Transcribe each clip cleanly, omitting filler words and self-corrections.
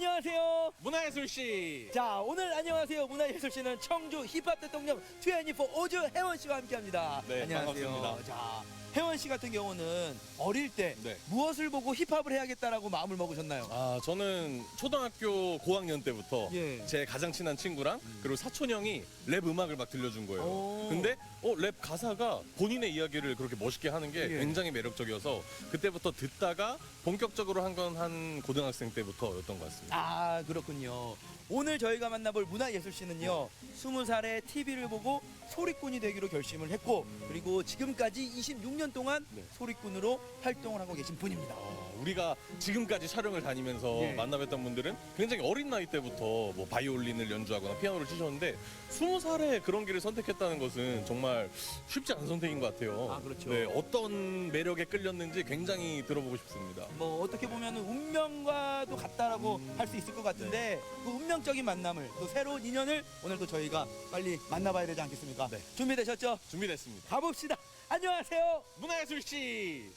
안녕하세요. 문화예술씨. 자, 오늘 안녕하세요. 문화예술씨는 청주 힙합 대통령 24 오즈 혜원 씨와 함께합니다. 네, 안녕하세요. 반갑습니다. 자, 혜원 씨 같은 경우는 어릴 때 네. 무엇을 보고 힙합을 해야겠다라고 마음을 먹으셨나요? 저는 초등학교 고학년 때부터 예. 제 가장 친한 친구랑 그리고 사촌 형이 랩 음악을 막 들려준 거예요. 오. 근데 랩 가사가 본인의 이야기를 그렇게 멋있게 하는 게 예. 굉장히 매력적이어서 그때부터 듣다가 본격적으로 한 건 한 고등학생 때부터였던 것 같습니다. 아, 그렇군요. 오늘 저희가 만나볼 문화예술씨는요, 20살에 TV를 보고 소리꾼이 되기로 결심을 했고, 그리고 지금까지 26년 동안 네. 소리꾼으로 활동을 하고 계신 분입니다. 우리가 지금까지 촬영을 다니면서 예. 만나뵀던 분들은 굉장히 어린 나이 때부터 뭐 바이올린을 연주하거나 피아노를 치셨는데 20살에 그런 길을 선택했다는 것은 정말 쉽지 않은 선택인 것 같아요. 아, 그렇죠. 네, 어떤 매력에 끌렸는지 굉장히 들어보고 싶습니다. 뭐 어떻게 보면 운명과도 같다라고 할 수 있을 것 같은데 그 운명적인 만남을 또 새로운 인연을 오늘도 저희가 빨리 만나봐야 되지 않겠습니까? 네. 준비되셨죠? 준비됐습니다. 가봅시다. 안녕하세요. 문화예술씨.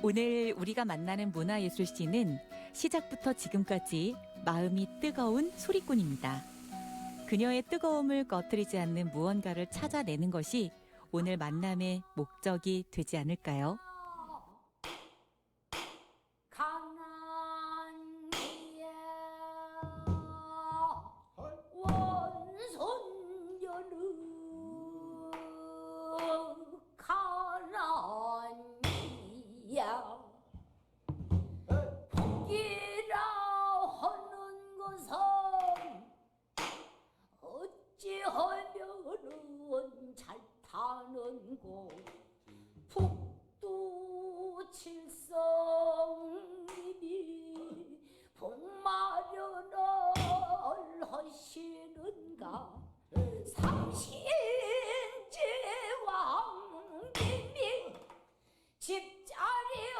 오늘 우리가 만나는 문화예술씨는 시작부터 지금까지 마음이 뜨거운 소리꾼입니다. 그녀의 뜨거움을 꺼뜨리지 않는 무언가를 찾아내는 것이 오늘 만남의 목적이 되지 않을까요? 복이라 하는 것은 어찌하면은 잘 타는 곳 북두 칠성님이 복마련을 하시는가 삼신제 왕님이 집자리에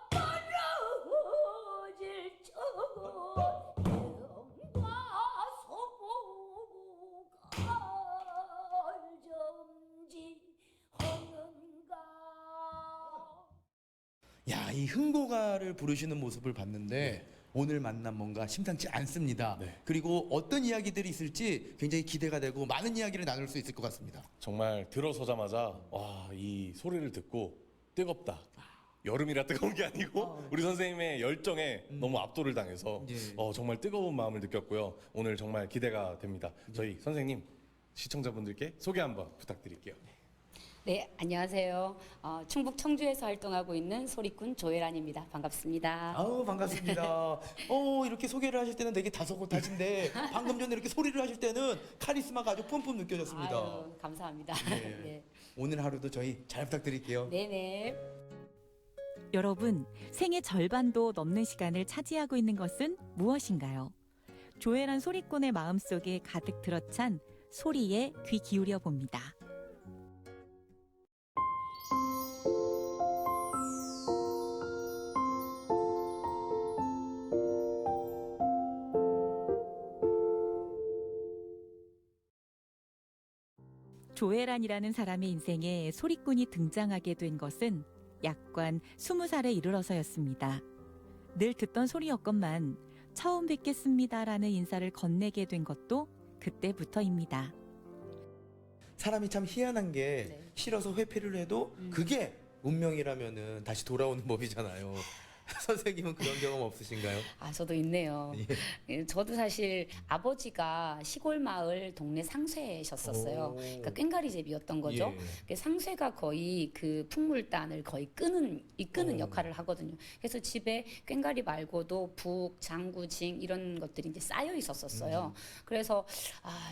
떨어질 적은 영과 소고가 점지하는가. 야, 이 흥고가를 부르시는 모습을 봤는데 오늘 만남 뭔가 심상치 않습니다. 네. 그리고 어떤 이야기들이 있을지 굉장히 기대가 되고 많은 이야기를 나눌 수 있을 것 같습니다. 정말 들어서자마자 와, 이 소리를 듣고 뜨겁다. 여름이라 뜨거운 게 아니고 우리 선생님의 열정에 너무 압도를 당해서 예. 정말 뜨거운 마음을 느꼈고요. 오늘 정말 기대가 됩니다. 저희 선생님 시청자분들께 소개 한번 부탁드릴게요. 네, 안녕하세요. 충북 청주에서 활동하고 있는 소리꾼 조혜란입니다. 반갑습니다. 아우, 반갑습니다. 이렇게 소개를 하실 때는 되게 다소곳하신데 방금 전에 이렇게 소리를 하실 때는 카리스마가 아주 뿜뿜 느껴졌습니다. 아유, 감사합니다. 네. 네. 오늘 하루도 저희 잘 부탁드릴게요. 네네. 여러분, 생의 절반도 넘는 시간을 차지하고 있는 것은 무엇인가요? 조혜란 소리꾼의 마음속에 가득 들어찬 소리에 귀 기울여 봅니다. 조혜란이라는 사람의 인생에 소리꾼이 등장하게 된 것은 약관 20살에 이르러서였습니다. 늘 듣던 소리였건만 처음 뵙겠습니다라는 인사를 건네게 된 것도 그때부터입니다. 사람이 참 희한한 게 네. 싫어서 회피를 해도 그게 운명이라면은 다시 돌아오는 법이잖아요. 선생님은 그런 경험 없으신가요? 저도 있네요. 예. 예, 저도 사실 아버지가 시골 마을 동네 상쇠셨었어요. 오. 그러니까 꽹과리제비였던 거죠. 예. 그 상쇠가 거의 그 풍물단을 거의 이끄는 오. 역할을 하거든요. 그래서 집에 꽹과리 말고도 북, 장구, 징 이런 것들이 이제 쌓여 있었어요. 그래서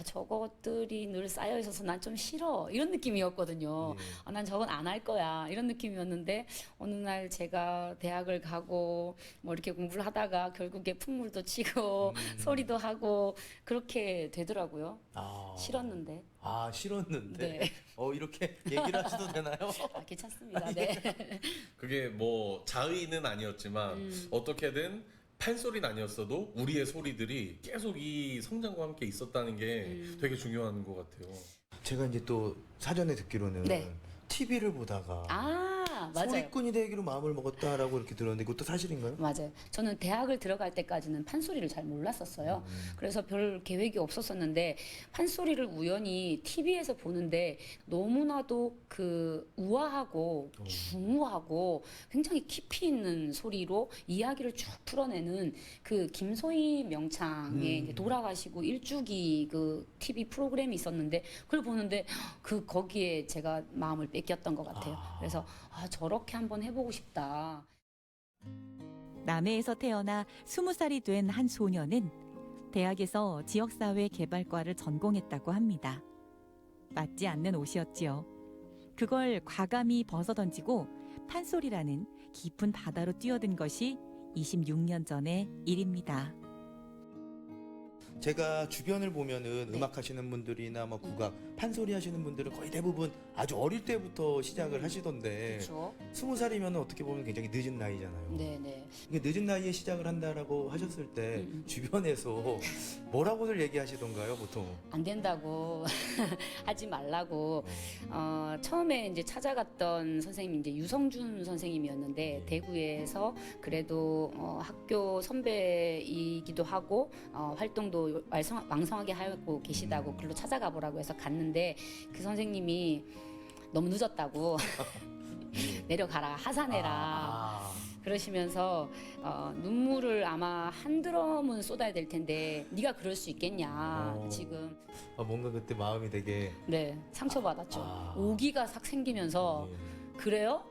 저것들이 늘 쌓여 있어서 난 좀 싫어 이런 느낌이었거든요. 예. 난 저건 안 할 거야 이런 느낌이었는데 어느 날 제가 대학을 가고 뭐 이렇게 공부를 하다가 결국에 풍물도 치고 소리도 하고 그렇게 되더라고요. 싫었는데. 싫었는데. 네. 이렇게 얘기를 하셔도 되나요? 괜찮습니다. 네. 그게 뭐 자의는 아니었지만 어떻게든 판소리는 아니었어도 우리의 소리들이 계속 이 성장과 함께 있었다는 게 되게 중요한 것 같아요. 제가 이제 또 사전에 듣기로는 네. TV를 보다가 맞아요. 소리꾼이 되기로 마음을 먹었다라고 이렇게 들었는데 그것도 사실인가요? 맞아요. 저는 대학을 들어갈 때까지는 판소리를 잘 몰랐었어요. 그래서 별 계획이 없었었는데 판소리를 우연히 TV에서 보는데 너무나도 그 우아하고 중후하고 굉장히 깊이 있는 소리로 이야기를 쭉 풀어내는 그 김소희 명창의 이제 돌아가시고 일주기 그 TV 프로그램이 있었는데 그걸 보는데 그 거기에 제가 마음을 뺏겼던 것 같아요. 그래서 저렇게 한번 해보고 싶다. 남해에서 태어나 20살이 된 한 소녀는 대학에서 지역사회 개발과를 전공했다고 합니다. 맞지 않는 옷이었지요. 그걸 과감히 벗어던지고 판소리라는 깊은 바다로 뛰어든 것이 26년 전의 일입니다. 제가 주변을 보면은 네. 음악 하시는 분들이나 뭐 국악, 판소리 하시는 분들은 거의 대부분 아주 어릴 때부터 시작을 하시던데 그렇죠. 20살이면 어떻게 보면 굉장히 늦은 나이잖아요. 네네. 이게 늦은 나이에 시작을 한다라고 하셨을 때 주변에서 뭐라고들 얘기하시던가요, 보통? 안 된다고 하지 말라고. 처음에 이제 찾아갔던 선생님이 이제 유성준 선생님이었는데 대구에서 그래도 학교 선배이기도 하고 활동도 왕성하게 하고 계시다고 글로 찾아가 보라고 해서 갔는데 그 선생님이 너무 늦었다고 내려가라 하산해라 그러시면서 눈물을 아마 한 드럼은 쏟아야 될 텐데 네가 그럴 수 있겠냐 지금 뭔가 그때 마음이 되게 네 상처받았죠. 오기가 싹 생기면서 그래요?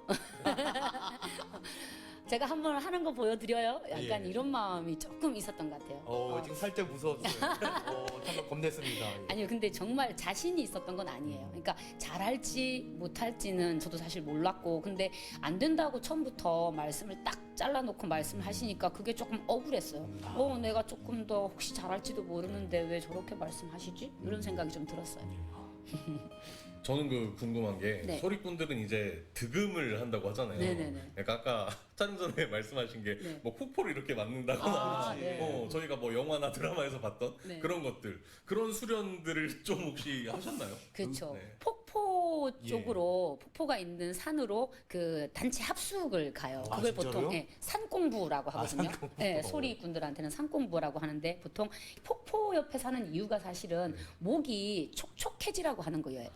제가 한번 하는 거 보여드려요? 약간 이런 마음이 조금 있었던 것 같아요. 지금 살짝 무서웠어요. 잠깐 겁냈습니다. 아니요, 근데 정말 자신이 있었던 건 아니에요. 그러니까 잘할지 못할지는 저도 사실 몰랐고, 근데 안 된다고 처음부터 말씀을 딱 잘라놓고 말씀을 하시니까 그게 조금 억울했어요. 내가 조금 더 혹시 잘할지도 모르는데 왜 저렇게 말씀하시지? 이런 생각이 좀 들었어요. 저는 그 궁금한 게 네. 소리꾼들은 이제 득음을 한다고 하잖아요. 네네네. 그러니까 아까 촬영 전에 말씀하신 게 네. 뭐 폭포를 이렇게 맞는다거나 네. 저희가 뭐 영화나 드라마에서 봤던 네. 그런 것들 그런 수련들을 좀 혹시 하셨나요? 그렇죠. 네. 폭포 쪽으로 폭포가 있는 산으로 그 단체 합숙을 가요. 그걸 진짜로요? 보통 산공부라고 하거든요. 산공부. 네, 소리꾼들한테는 산공부라고 하는데 보통 폭포 옆에 사는 이유가 사실은 목이 촉촉해지라고 하는 거예요.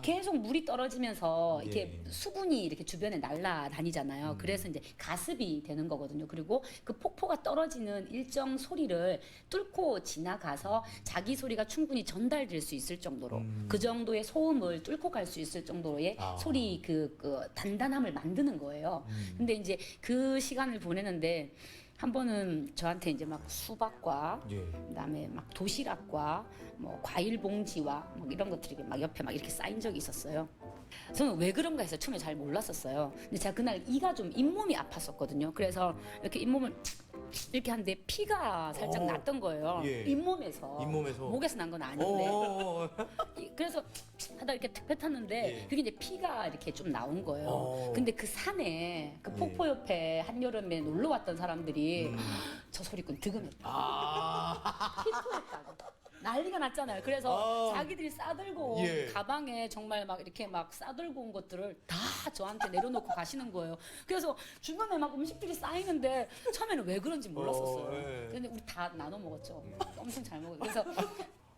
계속 물이 떨어지면서 이렇게 수분이 이렇게 주변에 날아다니잖아요. 그래서 이제 가습이 되는 거거든요. 그리고 그 폭포가 떨어지는 일정 소리를 뚫고 지나가서 자기 소리가 충분히 전달될 수 있을 정도로 그 정도의 소음을 뚫고 갈 수 있을 정도의 소리 그 단단함을 만드는 거예요. 근데 이제 그 시간을 보내는데 한 번은 저한테 이제 막 수박과 그다음에 막 도시락과 뭐 과일 봉지와 뭐 이런 것들이 막 옆에 막 이렇게 쌓인 적이 있었어요. 저는 왜 그런가 해서 처음에 잘 몰랐었어요. 근데 제가 그날 이가 좀 잇몸이 아팠었거든요. 그래서 이렇게 잇몸을 이렇게 하는데 피가 살짝 났던 거예요. 잇몸에서. 목에서 난 건 아닌데. 그래서 하다 이렇게 탁 뱉었는데 그게 이제 피가 이렇게 좀 나온 거예요. 근데 그 산에 그 폭포 옆에 한여름에 놀러 왔던 사람들이 저 소리꾼 득음했다. 피토했다고. 난리가 났잖아요. 그래서 자기들이 싸들고 온 가방에 정말 막 이렇게 막 싸들고 온 것들을 다 저한테 내려놓고 가시는 거예요. 그래서 주변에 막 음식들이 쌓이는데 처음에는 왜 그런지 몰랐었어요. 근데 우리 다 나눠 먹었죠. 엄청 잘 먹어요. 그래서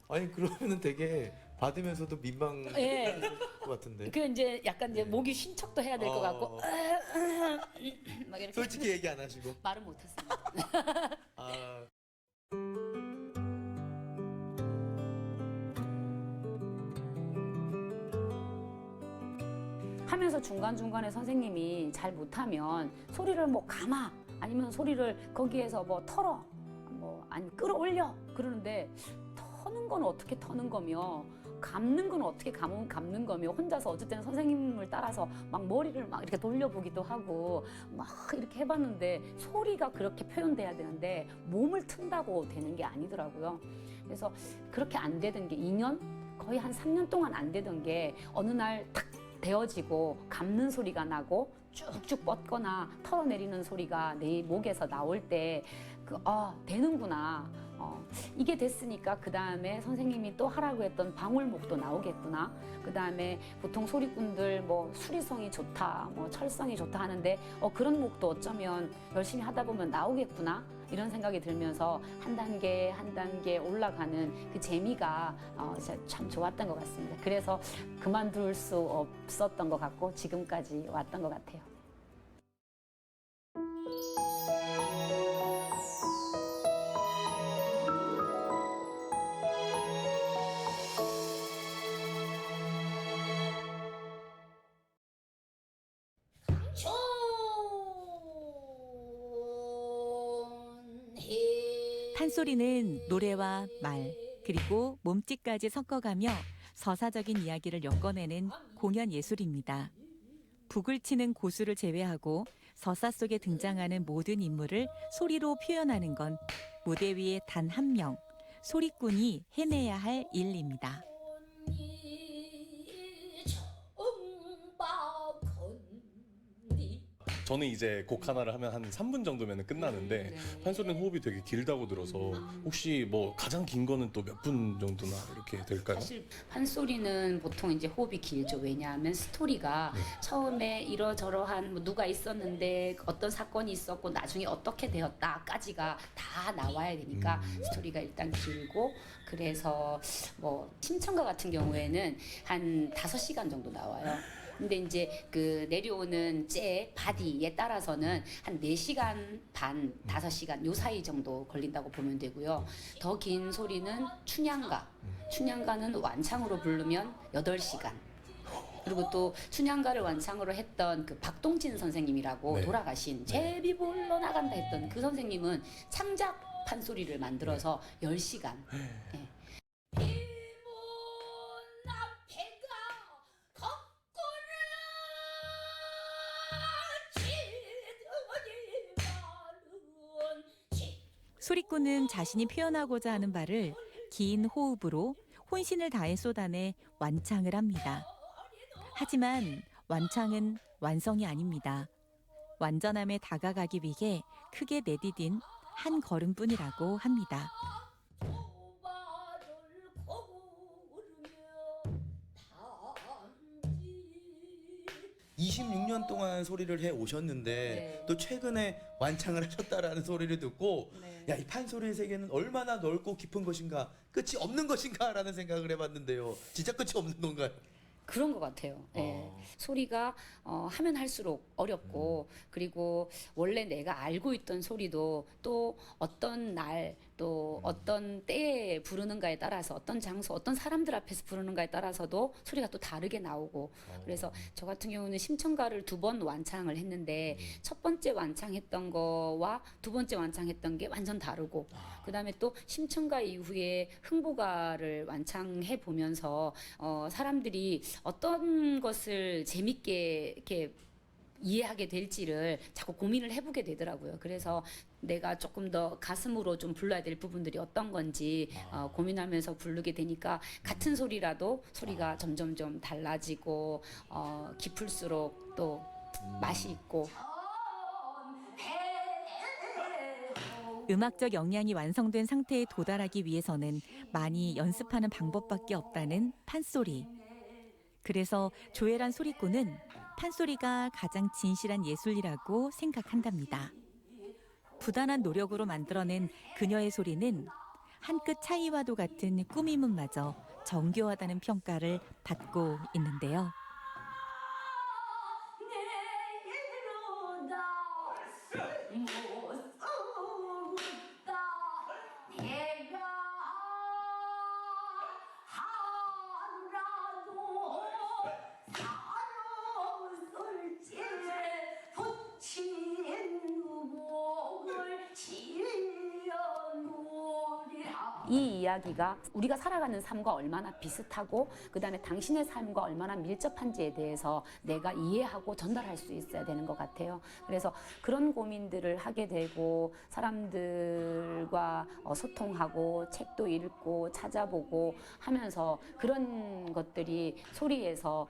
아니 그러면은 되게 받으면서도 민망할 것 같은데. 그 이제 약간 이제 목이 쉰 척도 해야 될 것 같고 막 이렇게 솔직히 얘기 안 하시고. 말은 못했습니다. 하면서 중간중간에 선생님이 잘 못하면 소리를 뭐 감아 아니면 소리를 거기에서 뭐 털어 뭐 아니 끌어올려 그러는데 터는 건 어떻게 터는 거며 감는 건 어떻게 감는 거며 혼자서 어쨌든 선생님을 따라서 막 머리를 막 이렇게 돌려보기도 하고 막 이렇게 해봤는데 소리가 그렇게 표현돼야 되는데 몸을 튼다고 되는 게 아니더라고요. 그래서 그렇게 안 되던 게 2년 거의 한 3년 동안 안 되던 게 어느 날 탁 데워지고 감는 소리가 나고 쭉쭉 뻗거나 털어내리는 소리가 내 목에서 나올 때 되는구나. 이게 됐으니까 그 다음에 선생님이 또 하라고 했던 방울목도 나오겠구나. 그 다음에 보통 소리꾼들 뭐 수리성이 좋다, 뭐 철성이 좋다 하는데 그런 목도 어쩌면 열심히 하다 보면 나오겠구나. 이런 생각이 들면서 한 단계 한 단계 올라가는 그 재미가 진짜 참 좋았던 것 같습니다. 그래서 그만둘 수 없었던 것 같고 지금까지 왔던 것 같아요. 판소리는 노래와 말, 그리고 몸짓까지 섞어가며 서사적인 이야기를 엮어내는 공연 예술입니다. 북을 치는 고수를 제외하고 서사 속에 등장하는 모든 인물을 소리로 표현하는 건 무대 위에 단 한 명, 소리꾼이 해내야 할 일입니다. 저는 이제 곡 하나를 하면 한 3분 정도면 끝나는데 네. 판소리는 호흡이 되게 길다고 들어서 혹시 뭐 가장 긴 거는 또 몇 분 정도나 이렇게 될까요? 사실 판소리는 보통 이제 호흡이 길죠. 왜냐하면 스토리가 처음에 이러저러한 뭐 누가 있었는데 어떤 사건이 있었고 나중에 어떻게 되었다까지가 다 나와야 되니까 스토리가 일단 길고, 그래서 뭐 심청가 같은 경우에는 한 5시간 정도 나와요. 근데 이제 그 내려오는 바디에 따라서는 한 4시간 반, 5시간 요 사이 정도 걸린다고 보면 되고요. 더 긴 소리는 춘향가. 춘향가는 완창으로 부르면 8시간. 그리고 또 춘향가를 완창으로 했던 그 박동진 선생님이라고 네. 돌아가신 제비 불러 나간다 했던 그 선생님은 창작 판소리를 만들어서 10시간. 네. 소리꾼은 자신이 표현하고자 하는 바를 긴 호흡으로 혼신을 다해 쏟아내 완창을 합니다. 하지만 완창은 완성이 아닙니다. 완전함에 다가가기 위해 크게 내디딘 한 걸음뿐이라고 합니다. 26년 동안 소리를 해 오셨는데 네. 또 최근에 완창을 하셨다라는 소리를 듣고 네. 야, 이 판소리의 세계는 얼마나 넓고 깊은 것인가, 끝이 없는 것인가라는 생각을 해봤는데요. 진짜 끝이 없는 건가요? 그런 것 같아요. 예. 소리가 하면 할수록 어렵고, 그리고 원래 내가 알고 있던 소리도 또 어떤 날, 또 어떤 때에 부르는가에 따라서, 어떤 장소, 어떤 사람들 앞에서 부르는가에 따라서도 소리가 또 다르게 나오고, 그래서 저 같은 경우는 심청가를 2번 완창을 했는데 첫 번째 완창했던 거와 두 번째 완창했던 게 완전 다르고, 그 다음에 또 심청가 이후에 흥보가를 완창해 보면서 사람들이 어떤 것을 재밌게 이렇게 이해하게 될지를 자꾸 고민을 해보게 되더라고요. 그래서 내가 조금 더 가슴으로 좀 불러야 될 부분들이 어떤 건지 고민하면서 부르게 되니까 같은 소리라도 소리가 점점 좀 달라지고 깊을수록 또 맛이 있고. 음악적 역량이 완성된 상태에 도달하기 위해서는 많이 연습하는 방법밖에 없다는 판소리. 그래서 조혜란 소리꾼은 판소리가 가장 진실한 예술이라고 생각한답니다. 부단한 노력으로 만들어낸 그녀의 소리는 한 끗 차이와도 같은 꾸밈은마저 정교하다는 평가를 받고 있는데요. 이 이야기가 우리가 살아가는 삶과 얼마나 비슷하고 그다음에 당신의 삶과 얼마나 밀접한지에 대해서 내가 이해하고 전달할 수 있어야 되는 것 같아요. 그래서 그런 고민들을 하게 되고 사람들과 소통하고 책도 읽고 찾아보고 하면서 그런 것들이 소리에서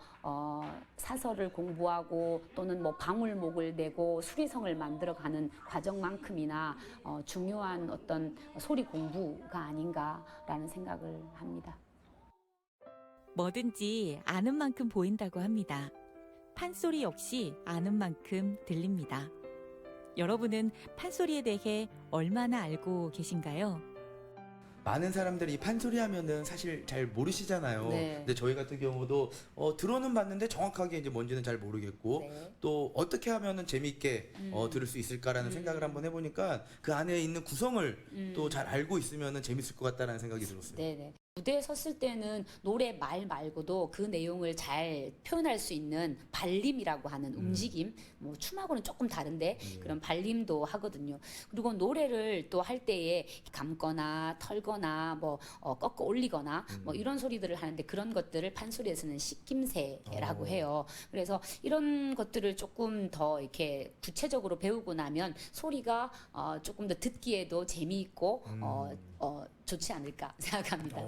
사설을 공부하고 또는 뭐 방울목을 내고 수리성을 만들어가는 과정만큼이나 중요한 어떤 소리 공부가 아닌가라는 생각을 합니다. 뭐든지 아는 만큼 보인다고 합니다. 판소리 역시 아는 만큼 들립니다. 여러분은 판소리에 대해 얼마나 알고 계신가요? 많은 사람들이 이 판소리 하면은 사실 잘 모르시잖아요. 네. 근데 저희 같은 경우도 들어는 봤는데 정확하게 이제 뭔지는 잘 모르겠고 네. 또 어떻게 하면은 재미있게 들을 수 있을까라는 생각을 한번 해보니까 그 안에 있는 구성을 또 잘 알고 있으면은 재밌을 것 같다라는 생각이 들었어요. 네네. 무대에 섰을 때는 노래 말 말고도 그 내용을 잘 표현할 수 있는 발림이라고 하는 움직임, 뭐 춤하고는 조금 다른데 그런 발림도 하거든요. 그리고 노래를 또 할 때에 감거나 털거나 뭐 꺾어 올리거나 뭐 이런 소리들을 하는데 그런 것들을 판소리에서는 식김새라고 해요. 그래서 이런 것들을 조금 더 이렇게 구체적으로 배우고 나면 소리가 조금 더 듣기에도 재미있고 좋지 않을까 생각합니다.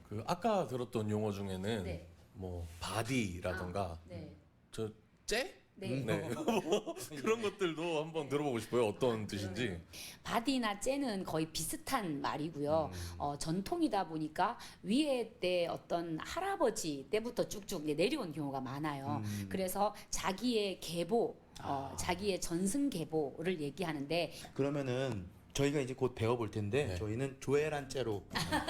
그 아까 들었던 용어 중에는 네. 뭐 바디라던가 네. 저 째? 네. 네. 뭐 그런 것들도 한번 들어보고 싶어요. 어떤 뜻인지. 바디나 째는 거의 비슷한 말이고요. 전통이다 보니까 위에 때 어떤 할아버지 때부터 쭉쭉 내려온 경우가 많아요. 그래서 자기의 계보, 자기의 전승 계보를 얘기하는데 그러면은 저희가 이제 곧 배워볼 텐데 네. 저희는 조애란 째로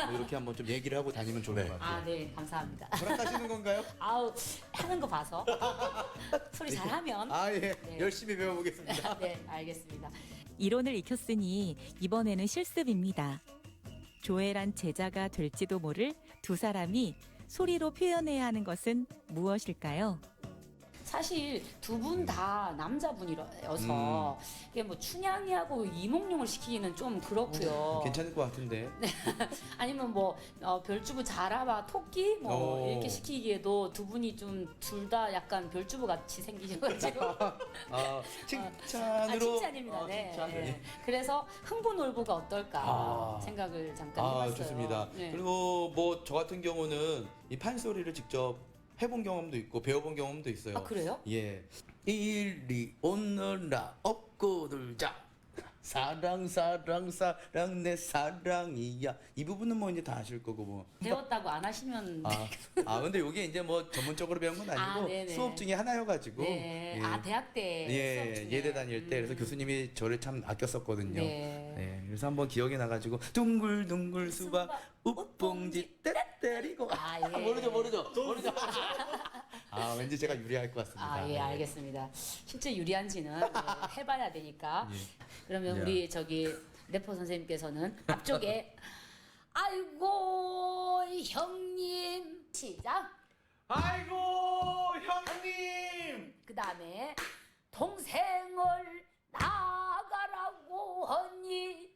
뭐 이렇게 한번 좀 얘기를 하고 다니면 좋을 네. 것 같아요. 네, 감사합니다. 허락하시는 건가요? 아우, 하는 거 봐서 소리 잘하면 예. 네. 열심히 배워보겠습니다. 네, 알겠습니다. 이론을 익혔으니 이번에는 실습입니다. 조애란 제자가 될지도 모를 두 사람이 소리로 표현해야 하는 것은 무엇일까요? 사실 두 분 다 남자분이어서 이게 뭐 춘향이하고 이몽룡을 시키기는 좀 그렇고요. 괜찮을 것 같은데. 아니면 뭐 별주부 자라봐 토끼 뭐 오. 이렇게 시키기에도 두 분이 좀 둘 다 약간 별주부 같이 생기셔가지고 칭찬으로. 칭찬입니다. 네. 칭찬. 네. 그래서 흥부놀부가 어떨까 생각을 잠깐 해봤어요. 좋습니다. 네. 그리고 뭐 저 같은 경우는 이 판소리를 직접 해본 경험도 있고 배워본 경험도 있어요. 아 그래요? 예. 이리 오너라 업고 놀자. 사랑 사랑 사랑 내 사랑이야. 이 부분은 뭐 이제 다 아실 거고 뭐. 배웠다고 안 하시면 근데 이게 이제 뭐 전문적으로 배운 건 아니고 네네. 수업 중에 하나여가지고. 네. 예. 대학 때 예, 수업 중에. 예대 다닐 때 그래서 교수님이 저를 참 아꼈었거든요. 네. 네, 그래서 한번 기억이 나가지고 둥글둥글 수박 우뽕지 때때리고 예. 모르죠. 왠지 제가 유리할 것 같습니다. 예, 네. 알겠습니다. 실제 유리한지는 해봐야 되니까. 그러면 예. 우리 저기 래퍼 선생님께서는 앞쪽에 아이고 형님 시작. 아이고 형님. 그 다음에 동생을 나가라고 하니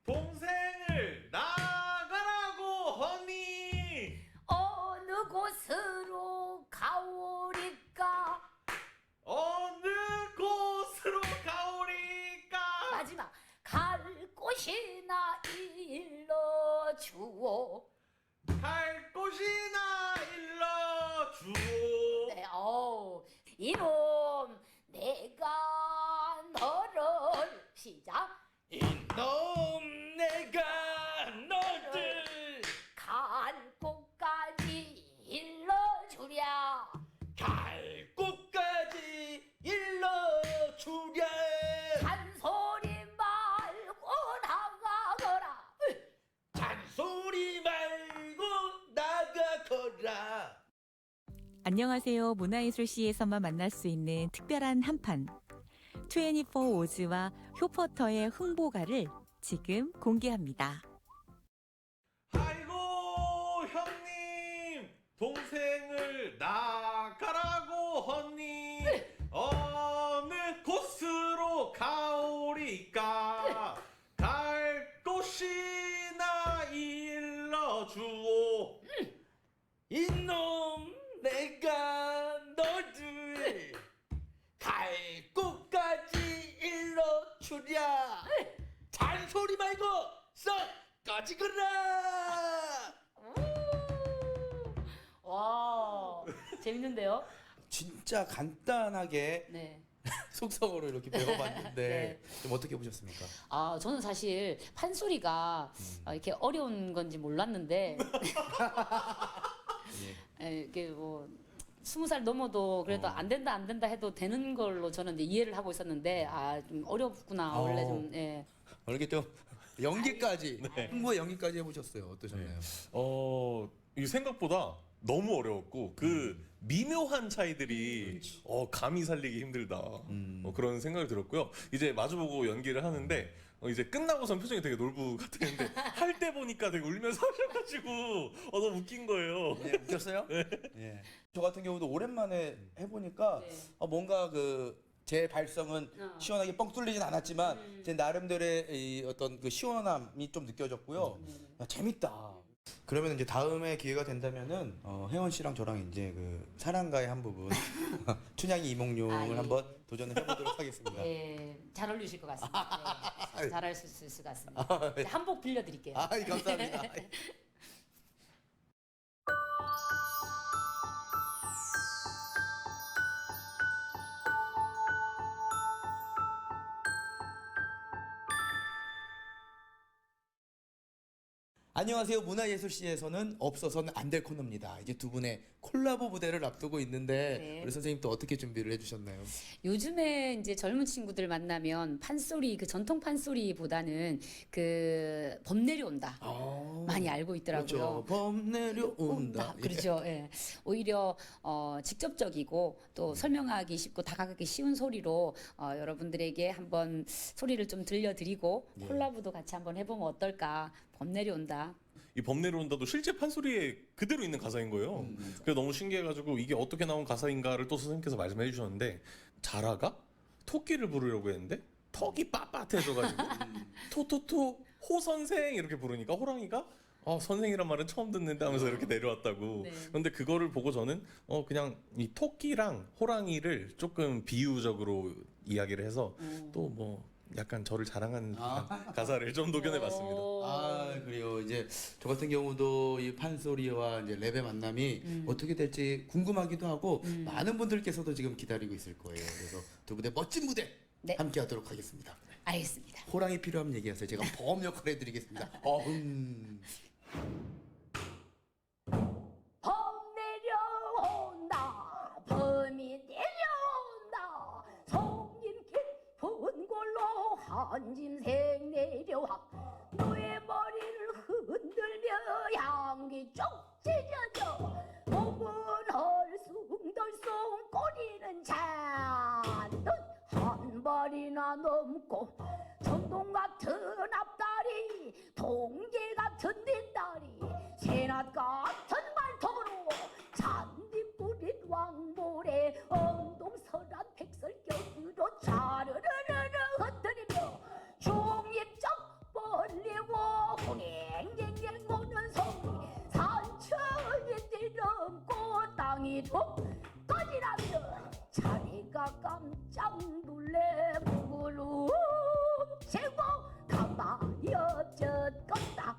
동생을 나가라고 하니 어느 곳으로 가오리까. 어느 곳으로 가오리까. 마지막 갈 곳이나 일러주오. 갈 곳이나 일러주오. 네, 이놈 내가 너를 시작. 이놈 내가 너를 갈 곳까지 일러주랴. 갈 곳까지 일러주랴. 잔소리 말고 나가거라. 잔소리 말고 나가거라. 안녕하세요. 문화예술시에서만 만날 수 있는 특별한 한판. 24 오즈와 효퍼터의 흥보가를 지금 공개합니다. 아이고 형님 동생을 나가라고 하니 어느 곳으로 가오리까. 갈 곳이나 일 주오. 이놈 내가 너를 갈 곳까지 일러주랴. 잔소리 말고 썩 꺼지거라. 와, 재밌는데요? 진짜 간단하게 네. 속성으로 이렇게 배워봤는데 네. 좀 어떻게 보셨습니까? 아, 저는 사실 판소리가 이렇게 어려운 건지 몰랐는데 이게 뭐 20살 넘어도 그래도 안 된다 해도 되는 걸로 저는 이제 이해를 하고 있었는데 좀 어렵구나. 원래 좀 예. 이렇게 좀 연기까지 흥부의 연기까지 해보셨어요. 어떠셨나요? 이 생각보다 너무 어려웠고 그 미묘한 차이들이 감히 살리기 힘들다. 그런 생각이 들었고요. 이제 마주보고 연기를 하는데 이제 끝나고선 표정이 되게 놀부 같았는데 할 때 보니까 되게 울면서 하셔가지고 너무 웃긴 거예요. 네, 웃겼어요? 네. 저 같은 경우도 오랜만에 해보니까 네. 뭔가 제 발성은 시원하게 뻥 뚫리진 않았지만 제 나름대로의 이 어떤 그 시원함이 좀 느껴졌고요. 재밌다. 그러면 이제 다음에 기회가 된다면은 혜원 씨랑 저랑 이제 그 사랑가의 한 부분 춘향이 이몽룡을 예. 한번 도전을 해보도록 하겠습니다. 예, 잘 어울리실 것 같습니다. 네, 잘할 수 있을 것 같습니다. 네. 한복 빌려드릴게요. 감사합니다. 안녕하세요. 문화예술시에서는 없어서는 안 될 코너입니다. 이제 두 분의 콜라보 무대를 앞두고 있는데 네. 우리 선생님 또 어떻게 준비를 해주셨나요? 요즘에 이제 젊은 친구들 만나면 판소리 그 전통 판소리보다는 그 범 내려온다 많이 알고 있더라고요. 그렇죠. 범 내려온다. 그렇죠. 예. 오히려 직접적이고 또 설명하기 쉽고 다가가기 쉬운 소리로 여러분들에게 한번 소리를 좀 들려드리고 콜라보도 같이 한번 해보면 어떨까. 범 내려온다. 이 범 내려온다도 실제 판소리에 그대로 있는 가사인 거예요. 그래서 너무 신기해가지고 이게 어떻게 나온 가사인가를 또 선생님께서 말씀해 주셨는데 자라가 토끼를 부르려고 했는데 턱이 빳빳해져가지고 토토토 호 선생 이렇게 부르니까 호랑이가 선생이란 말은 처음 듣는데 하면서 이렇게 내려왔다고. 네. 그런데 그거를 보고 저는 그냥 이 토끼랑 호랑이를 조금 비유적으로 이야기를 해서 또 뭐 약간 저를 자랑하는 가사를 좀 녹여내봤습니다. 그래요. 이제 저 같은 경우도 이 판소리와 이제 랩의 만남이 어떻게 될지 궁금하기도 하고 많은 분들께서도 지금 기다리고 있을 거예요. 그래서 두 분의 멋진 무대 네. 함께 하도록 하겠습니다. 알겠습니다. 호랑이 필요하면 얘기하세요. 제가 보험 역할 해드리겠습니다. 범 내려온다 범이 내려온다 성인 깊은 골로 한 짐승 내려와 너의 머리를 흔들며 향기 쭉 찢어져 몸은 헐숭덜숭 꼬리는 잔뜩 한 발이나 넘고 전동 같은 앞다리 동계 같은 뒷다리 새낫 같은 발톱으로 잔디뿌린 왕모래 엉동설한 백설겨으로 자르르르르 흩뜨리며 중입적 벌리고 웅engengeng 오는 소리 산천이 뛰름고 땅이 툭 꺼지라면 자네가 깜짝 놀래 목을 움치고 가만히 어쩌겠다.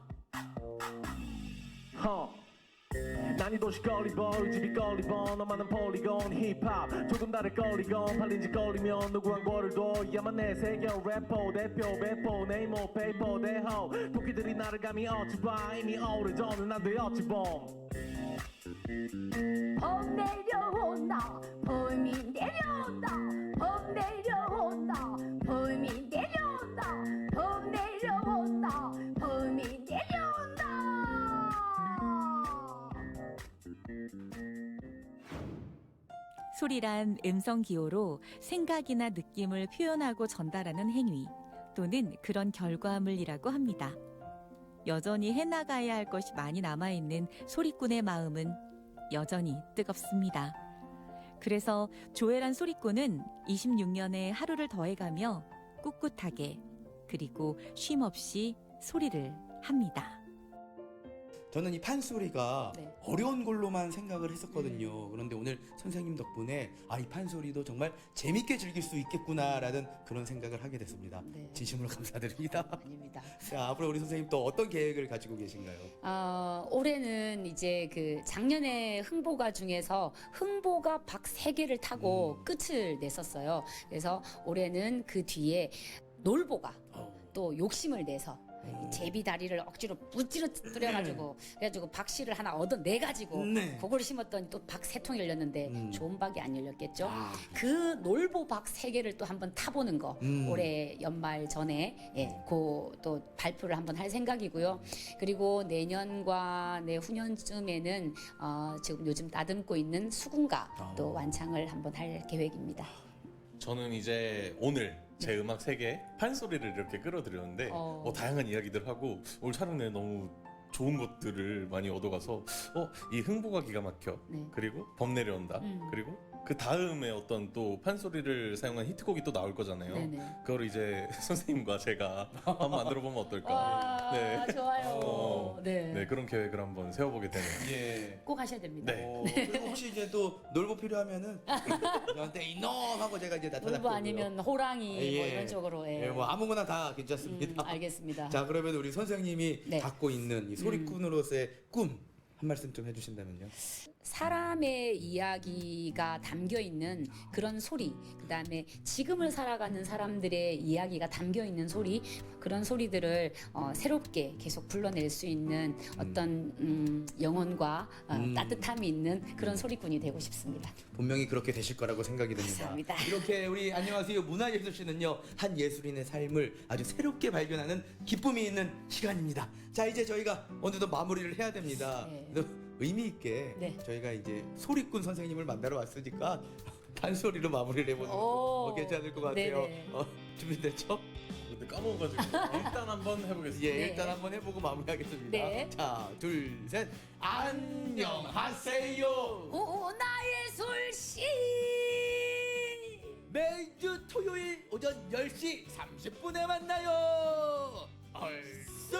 난이도 시꺼리볼 집이 꺼리본 너만은 폴리곤 힙합 조금 다를 꺼리건 팔린 지 꺼리면 누구 광고를 둬 야만 내 세계 래퍼 대표 배포 네이모 페이퍼 대호 토끼들이 나를 감히 어찌봐 이미 오래전에 난 되었지 봄 범 내려온다 범이 내려온다 범 내려온다 범이 내려온다 범 내려온다 범이 내려온다. 소리란 음성 기호로 생각이나 느낌을 표현하고 전달하는 행위 또는 그런 결과물이라고 합니다. 여전히 해나가야 할 것이 많이 남아있는 소리꾼의 마음은 여전히 뜨겁습니다. 그래서 조혜란 소리꾼은 26년에 하루를 더해가며 꿋꿋하게 그리고 쉼없이 소리를 합니다. 저는 이 판소리가 네. 어려운 걸로만 생각을 했었거든요. 그런데 오늘 선생님 덕분에 이 판소리도 정말 재밌게 즐길 수 있겠구나라는 그런 생각을 하게 됐습니다. 네. 진심으로 감사드립니다. 아닙니다. 자, 앞으로 우리 선생님 또 어떤 계획을 가지고 계신가요? 올해는 이제 그 작년에 흥보가 중에서 흥보가 박 3개를 타고 끝을 냈었어요. 그래서 올해는 그 뒤에 놀보가 또 욕심을 내서 제비 다리를 억지로 무찌르뜨려가지고 그래가지고 박씨를 하나 얻어내가지고 네. 그걸 심었더니 또 박 3통이 열렸는데 좋은 박이 안 열렸겠죠. 아, 그 놀보 박 3개를 또 한번 타보는 거 올해 연말 전에 또 발표를 한번 할 생각이고요. 그리고 내년과 내후년쯤에는 지금 요즘 다듬고 있는 수군가 또 완창을 한번 할 계획입니다. 저는 이제 오늘 제 음악 세계에 판소리를 이렇게 끌어들였는데 다양한 이야기들 하고 오늘 촬영 내에 너무 좋은 것들을 많이 얻어가서 이 흥보가 기가 막혀. 네. 그리고 범 내려온다. 그리고 그 다음에 어떤 또 판소리를 사용한 히트곡이 또 나올 거잖아요. 네네. 그거를 이제 선생님과 제가 한번 만들어 보면 어떨까. 와, 네. 좋아요. 네. 네, 그런 계획을 한번 세워보게 되네요. 예. 꼭 하셔야 됩니다. 네. 그리고 혹시 이제 또 놀보 필요하면은 저한테 이놈 하고 제가 이제 나타날 놀부 거고요. 아니면 호랑이 뭐 예. 이런 쪽으로. 예. 뭐 아무거나 다 괜찮습니다. 알겠습니다. 자, 그러면 우리 선생님이 네. 갖고 있는 이 소리꾼으로서의 꿈 한 말씀 좀 해주신다면요. 사람의 이야기가 담겨 있는 그런 소리, 그다음에 지금을 살아가는 사람들의 이야기가 담겨 있는 소리, 그런 소리들을 새롭게 계속 불러낼 수 있는 어떤 영혼과 따뜻함이 있는 그런 소리꾼이 되고 싶습니다. 분명히 그렇게 되실 거라고 생각이 듭니다. 감사합니다. 이렇게 우리 안녕하세요 문화예술씨는요 한 예술인의 삶을 아주 새롭게 발견하는 기쁨이 있는 시간입니다. 자, 이제 저희가 어느덧 마무리를 해야 됩니다. 네. 그래서 의미 있게 네. 저희가 이제 소리꾼 선생님을 만나러 왔으니까 단소리로 마무리를 해보는 것도 괜찮을 것 같아요. 네네. 준비됐죠? 근데 까먹어가지고 일단 한번 해보겠습니다. 예, 네. 일단 한번 해보고 마무리하겠습니다. 네. 자, 둘, 셋. 안녕하세요. 오, 나의 솔씨. 매주 토요일 오전 10시 30분에 만나요. 얼쑤.